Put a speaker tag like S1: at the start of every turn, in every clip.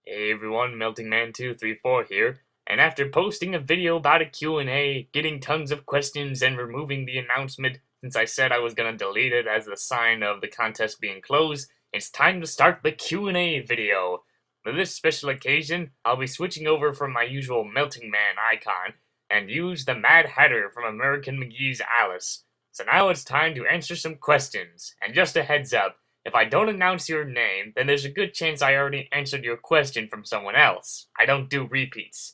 S1: Hey everyone, MeltingMan234 here, and after posting a video about a Q&A, getting tons of questions, and removing the announcement since I said I was gonna delete it as a sign of the contest being closed, it's time to start the Q&A video. For this special occasion, I'll be switching over from my usual Melting Man icon, and use the Mad Hatter from American McGee's Alice. So now it's time to answer some questions, and just a heads up, if I don't announce your name, then there's a good chance I already answered your question from someone else. I don't do repeats.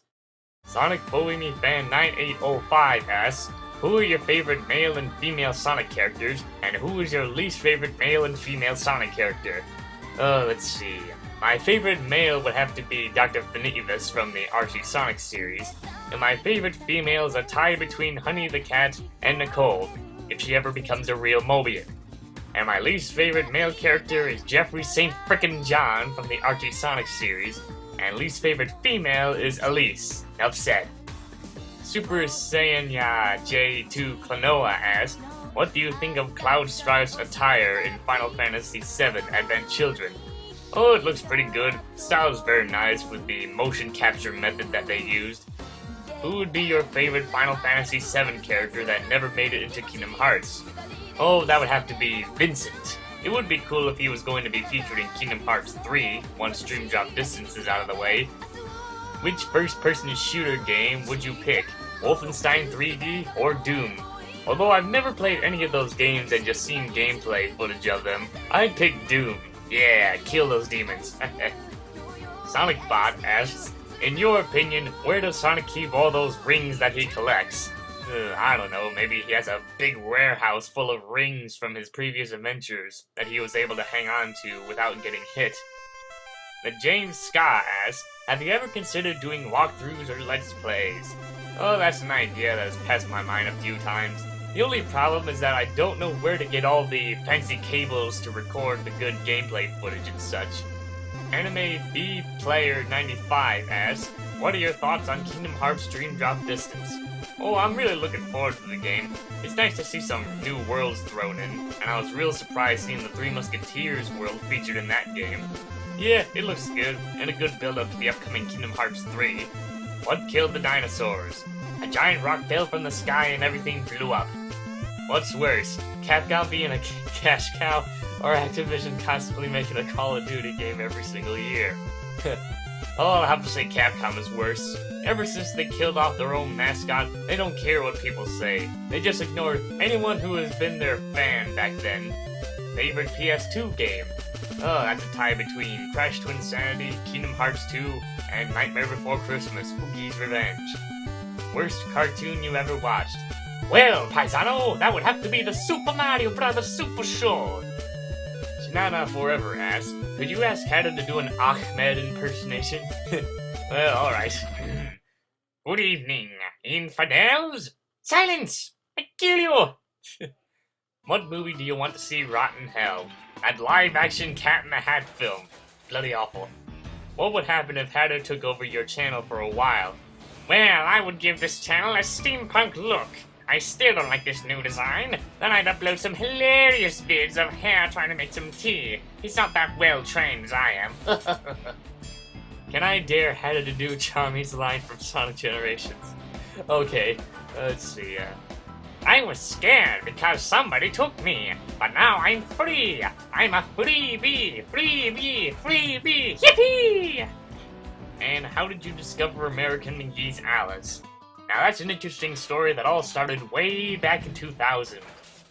S1: Sonic Bohemian Fan 9805 asks, who are your favorite male and female Sonic characters, and who is your least favorite male and female Sonic character? Let's see. My favorite male would have to be Dr. Finitevus from the Archie Sonic series, and my favorite female is a tie between Honey the Cat and Nicole, if she ever becomes a real Mobian. And my least favorite male character is Jeffrey St. Frickin' John from the Archie Sonic series, and least favorite female is Elise. Upset. Super Saiyan J2 Klonoa asks, what do you think of Cloud Strife's attire in Final Fantasy VII Advent Children? Oh, it looks pretty good. Style is very nice with the motion capture method that they used. Who would be your favorite Final Fantasy VII character that never made it into Kingdom Hearts? Oh, that would have to be Vincent. It would be cool if he was going to be featured in Kingdom Hearts 3, once Dream Drop Distance is out of the way. Which first-person shooter game would you pick? Wolfenstein 3D or Doom? Although I've never played any of those games and just seen gameplay footage of them, I'd pick Doom. Yeah, kill those demons. SonicBot asks, in your opinion, where does Sonic keep all those rings that he collects? I don't know, maybe he has a big warehouse full of rings from his previous adventures that he was able to hang on to without getting hit. The James Ska asks, have you ever considered doing walkthroughs or let's plays? Oh, that's an idea that has passed my mind a few times. The only problem is that I don't know where to get all the fancy cables to record the good gameplay footage and such. Anime B Player 95 asks, what are your thoughts on Kingdom Hearts Dream Drop Distance? Oh, I'm really looking forward to the game. It's nice to see some new worlds thrown in, and I was real surprised seeing the Three Musketeers world featured in that game. Yeah, it looks good, and a good build-up to the upcoming Kingdom Hearts 3. What killed the dinosaurs? A giant rock fell from the sky and everything blew up. What's worse, Capcom being a cash cow, or Activision constantly making a Call of Duty game every single year? Oh, I'll have to say Capcom is worse. Ever since they killed off their own mascot, they don't care what people say. They just ignore anyone who has been their fan back then. Favorite PS2 game? Oh, that's a tie between Crash Twinsanity, Kingdom Hearts 2, and Nightmare Before Christmas, Oogie's Revenge. Worst cartoon you ever watched? Well, paisano, that would have to be the Super Mario Bros. Super Show. Shanana Forever asks, could you ask Hatter to do an Ahmed impersonation? Well, alright. Good evening, infidels! Silence! I kill you! What movie do you want to see rot in hell? That live-action Cat in the Hat film. Bloody awful. What would happen if Hatter took over your channel for a while? Well, I would give this channel a steampunk look. I still don't like this new design. Then I'd upload some hilarious vids of Hare trying to make some tea. He's not that well trained as I am. Can I dare Hatter to do Chami's line from Sonic Generations? Okay, let's see. I was scared because somebody took me, but now I'm free. I'm a free bee, free bee, free bee. Yippee! And how did you discover American McGee's Alice? Now that's an interesting story that all started way back in 2000.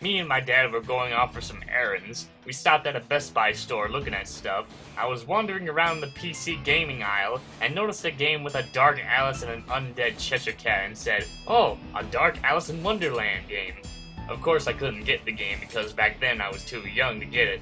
S1: Me and my dad were going off for some errands. We stopped at a Best Buy store looking at stuff. I was wandering around the PC gaming aisle and noticed a game with a Dark Alice and an undead Cheshire Cat and said, oh, a Dark Alice in Wonderland game. Of course I couldn't get the game because back then I was too young to get it.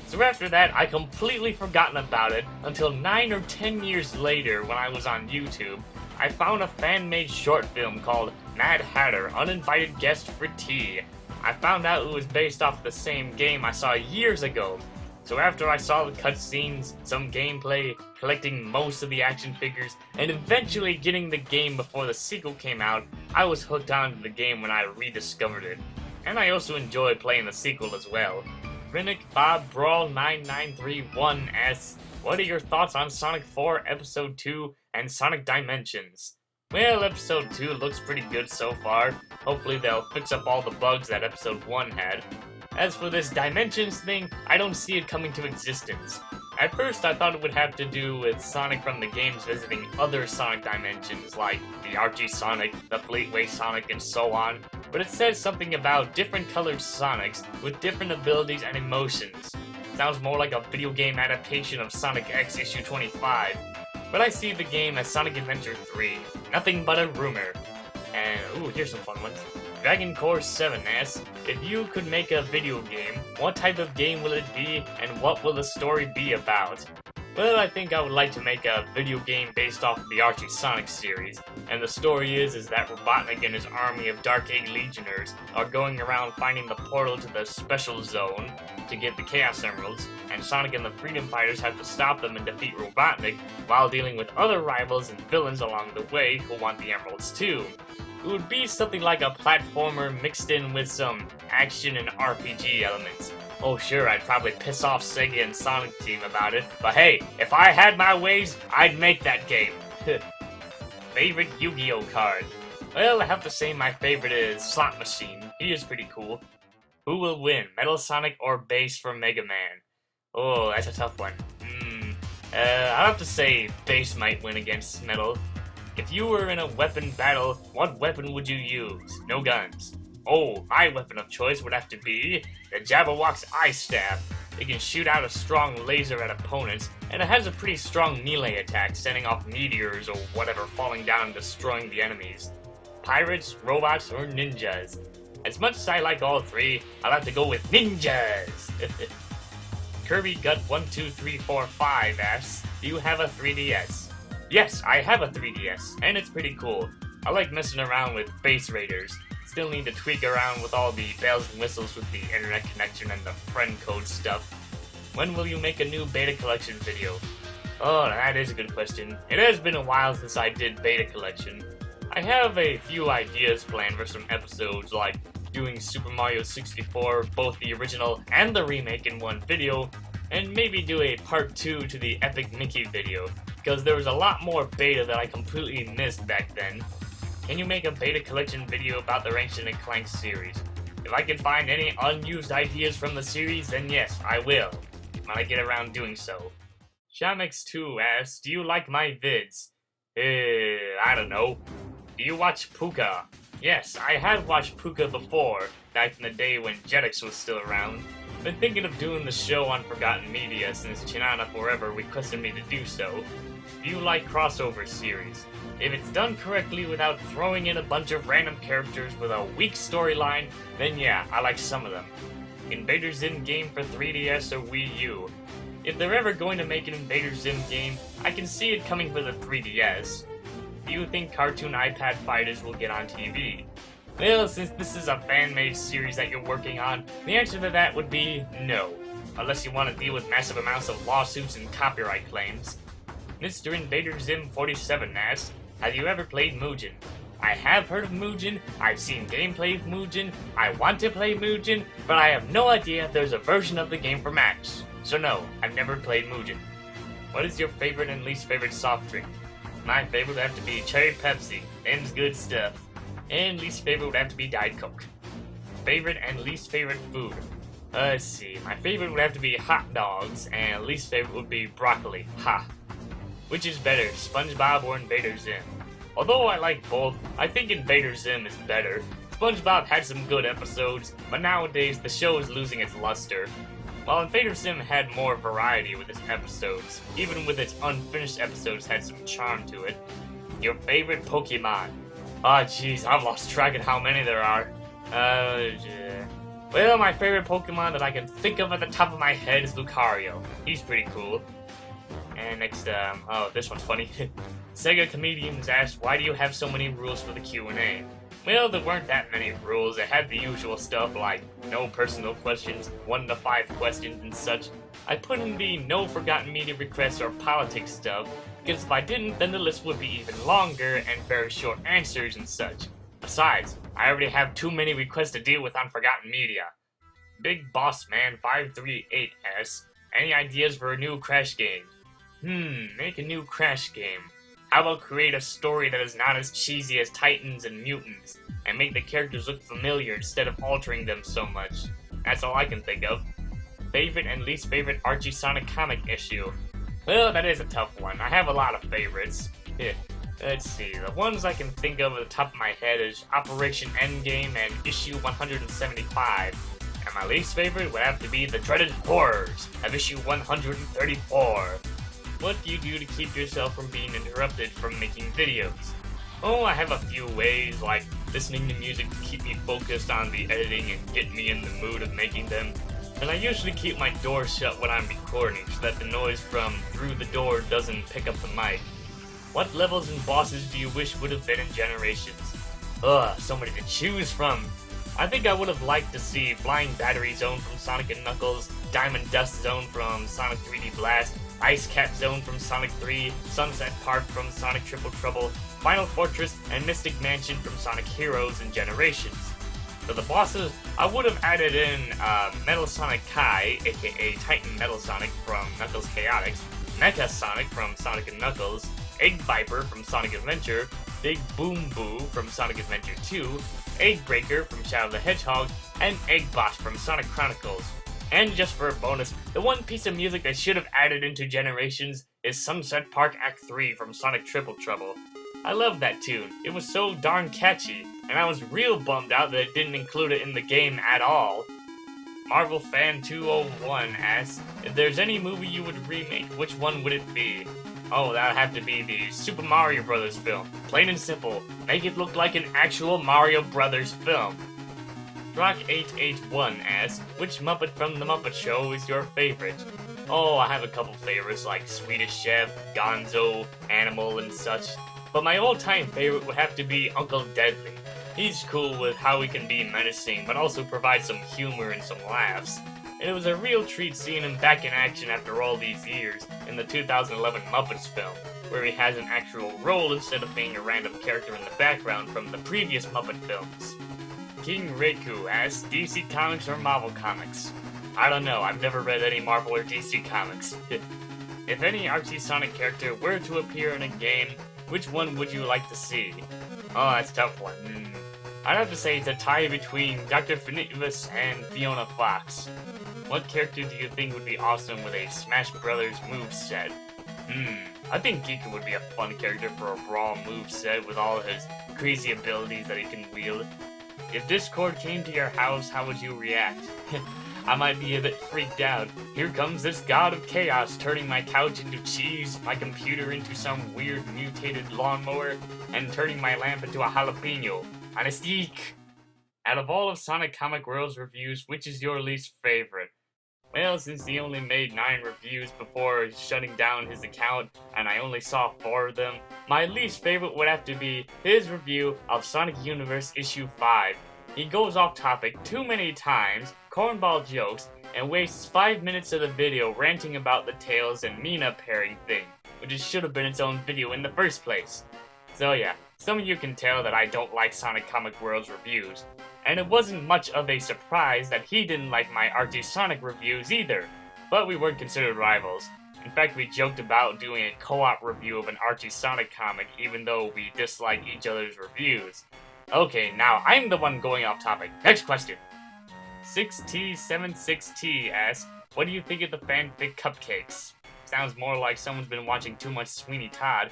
S1: So after that, I completely forgotten about it until 9 or 10 years later when I was on YouTube. I found a fan-made short film called Mad Hatter, Uninvited Guest for Tea. I found out it was based off the same game I saw years ago. So after I saw the cutscenes, some gameplay, collecting most of the action figures, and eventually getting the game before the sequel came out, I was hooked onto the game when I rediscovered it. And I also enjoyed playing the sequel as well. Rinnick Bob Brawl 9931 asks, What are your thoughts on Sonic 4 Episode 2 and Sonic Dimensions? Well, Episode 2 looks pretty good so far. Hopefully they'll fix up all the bugs that Episode 1 had. As for this Dimensions thing, I don't see it coming to existence. At first I thought it would have to do with Sonic from the games visiting other Sonic dimensions, like the Archie Sonic, the Fleetway Sonic, and so on, but it says something about different colored Sonics with different abilities and emotions. Sounds more like a video game adaptation of Sonic X issue 25, but I see the game as Sonic Adventure 3, nothing but a rumor. And, ooh, here's some fun ones. Dragon Core 7 asks, if you could make a video game, what type of game will it be, and what will the story be about? Well, I think I would like to make a video game based off of the Archie Sonic series, and the story is that Robotnik and his army of Dark Egg Legionnaires are going around finding the portal to the Special Zone to get the Chaos Emeralds, and Sonic and the Freedom Fighters have to stop them and defeat Robotnik, while dealing with other rivals and villains along the way who want the Emeralds too. It would be something like a platformer mixed in with some action and RPG elements. Oh sure, I'd probably piss off Sega and Sonic Team about it, but hey, if I had my ways, I'd make that game. Favorite Yu-Gi-Oh card? Well, I have to say my favorite is Slot Machine. He is pretty cool. Who will win, Metal Sonic or Bass from Mega Man? Oh, that's a tough one. I'll have to say Bass might win against Metal. If you were in a weapon battle, what weapon would you use? No guns. Oh, my weapon of choice would have to be the Jabberwock's Ice Staff. It can shoot out a strong laser at opponents, and it has a pretty strong melee attack, sending off meteors or whatever falling down and destroying the enemies. Pirates, robots, or ninjas? As much as I like all three, I'll have to go with ninjas! Kirby Gut 12345 asks, do you have a 3DS? Yes, I have a 3DS, and it's pretty cool. I like messing around with Base Raiders. Still need to tweak around with all the bells and whistles with the internet connection and the friend code stuff. When will you make a new beta collection video? Oh, that is a good question. It has been a while since I did beta collection. I have a few ideas planned for some episodes, like doing Super Mario 64, both the original and the remake in one video, and maybe do a part 2 to the Epic Mickey video, because there was a lot more beta that I completely missed back then. Can you make a beta collection video about the Ratchet and Clank series? If I can find any unused ideas from the series, then yes, I will, when I get around doing so. Shamex2 asks, do you like my vids? I don't know. Do you watch Puka? Yes, I had watched Puka before, back in the day when Jetix was still around. Been thinking of doing the show on Forgotten Media since Chinana Forever requested me to do so. Do you like crossover series? If it's done correctly without throwing in a bunch of random characters with a weak storyline, then yeah, I like some of them. Invader Zim game for 3DS or Wii U. If they're ever going to make an Invader Zim game, I can see it coming for the 3DS. Do you think cartoon iPad fighters will get on TV? Well, since this is a fan-made series that you're working on, the answer to that would be no. Unless you want to deal with massive amounts of lawsuits and copyright claims. Mr. Invader Zim 47 asks, have you ever played Mugen? I have heard of Mugen, I've seen gameplay of Mugen, I want to play Mugen, but I have no idea if there's a version of the game for Max. So no, I've never played Mugen. What is your favorite and least favorite soft drink? My favorite would have to be Cherry Pepsi, them's good stuff. And least favorite would have to be Diet Coke. Favorite and least favorite food? Let's see, my favorite would have to be hot dogs, and least favorite would be broccoli. Ha! Which is better, SpongeBob or Invader Zim? Although I like both, I think Invader Zim is better. SpongeBob had some good episodes, but nowadays the show is losing its luster. While Invader Zim had more variety with its episodes, even with its unfinished episodes had some charm to it. Your favorite Pokemon? Ah, jeez, I've lost track of how many there are. Well, my favorite Pokemon that I can think of at the top of my head is Lucario. He's pretty cool. And next, oh, this one's funny. Sega Comedians asked, why do you have so many rules for the Q&A? Well, there weren't that many rules. It had the usual stuff like no personal questions, 1 to 5 questions and such. I put in the no forgotten media requests or politics stuff, because if I didn't, then the list would be even longer and very short answers and such. Besides, I already have too many requests to deal with on Forgotten Media. Big Boss Man 538 asks, any ideas for a new Crash game? Make a new Crash game. How about create a story that is not as cheesy as Titans and Mutants, and make the characters look familiar instead of altering them so much? That's all I can think of. Favorite and least favorite Archie Sonic comic issue? Well, that is a tough one. I have a lot of favorites. Let's see, the ones I can think of at the top of my head is Operation Endgame and issue 175. And my least favorite would have to be the dreaded horrors of issue 134. What do you do to keep yourself from being interrupted from making videos? Oh, I have a few ways, like listening to music to keep me focused on the editing and get me in the mood of making them. And I usually keep my door shut when I'm recording so that the noise from through the door doesn't pick up the mic. What levels and bosses do you wish would have been in Generations? Ugh, so many to choose from. I think I would have liked to see Flying Battery Zone from Sonic & Knuckles, Diamond Dust Zone from Sonic 3D Blast, Ice Cap Zone from Sonic 3, Sunset Park from Sonic Triple Trouble, Final Fortress, and Mystic Mansion from Sonic Heroes and Generations. For the bosses, I would have added in Metal Sonic Kai, aka Titan Metal Sonic from Knuckles Chaotix, Mecha Sonic from Sonic & Knuckles, Egg Viper from Sonic Adventure, Big Boom Boo from Sonic Adventure 2, Egg Breaker from Shadow the Hedgehog, and Egg Boss from Sonic Chronicles. And just for a bonus, the one piece of music I should have added into Generations is Sunset Park Act 3 from Sonic Triple Trouble. I love that tune, it was so darn catchy, and I was real bummed out that it didn't include it in the game at all. Marvel Fan 201 asks, if there's any movie you would remake, which one would it be? Oh, that would have to be the Super Mario Bros. Film. Plain and simple, make it look like an actual Mario Bros. Film. Rock881 asks, which Muppet from The Muppet Show is your favorite? Oh, I have a couple favorites like Swedish Chef, Gonzo, Animal, and such. But my all-time favorite would have to be Uncle Deadly. He's cool with how he can be menacing, but also provide some humor and some laughs. And it was a real treat seeing him back in action after all these years in the 2011 Muppets film, where he has an actual role instead of being a random character in the background from the previous Muppet films. King Reiku asks, DC Comics or Marvel Comics? I don't know, I've never read any Marvel or DC Comics. If any Archie Sonic character were to appear in a game, which one would you like to see? Oh, that's a tough one. I'd have to say it's a tie between Dr. Finitibus and Fiona Fox. What character do you think would be awesome with a Smash Brothers moveset? I think Geeko would be a fun character for a Brawl moveset with all his crazy abilities that he can wield. If Discord came to your house, how would you react? I might be a bit freaked out. Here comes this god of chaos turning my couch into cheese, my computer into some weird mutated lawnmower, and turning my lamp into a jalapeno. Anestheek! Out of all of Sonic Comic World's reviews, which is your least favorite? Well, since he only made 9 reviews before shutting down his account, and I only saw 4 of them, my least favorite would have to be his review of Sonic Universe Issue 5. He goes off topic too many times, cornball jokes, and wastes 5 minutes of the video ranting about the Tails and Mina pairing thing, which should have been its own video in the first place. So yeah, some of you can tell that I don't like Sonic Comic World's reviews, and it wasn't much of a surprise that he didn't like my Archie Sonic reviews either, but we weren't considered rivals. In fact, we joked about doing a co-op review of an Archie Sonic comic even though we dislike each other's reviews. Okay, now I'm the one going off topic. Next question. 6T76T asks, what do you think of the fanfic cupcakes? Sounds more like someone's been watching too much Sweeney Todd.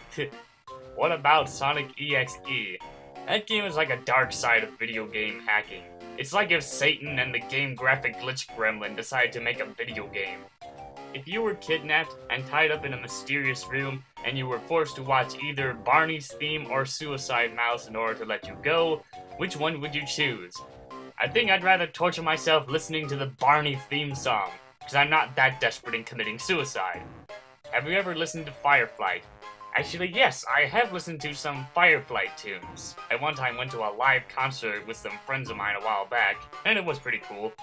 S1: What about Sonic EXE? That game is like a dark side of video game hacking. It's like if Satan and the game graphic glitch gremlin decided to make a video game. If you were kidnapped and tied up in a mysterious room and you were forced to watch either Barney's theme or Suicide Mouse in order to let you go, which one would you choose? I think I'd rather torture myself listening to the Barney theme song, because I'm not that desperate in committing suicide. Have you ever listened to Firefly? Actually, yes, I have listened to some Firefly tunes. I one time went to a live concert with some friends of mine a while back, and it was pretty cool.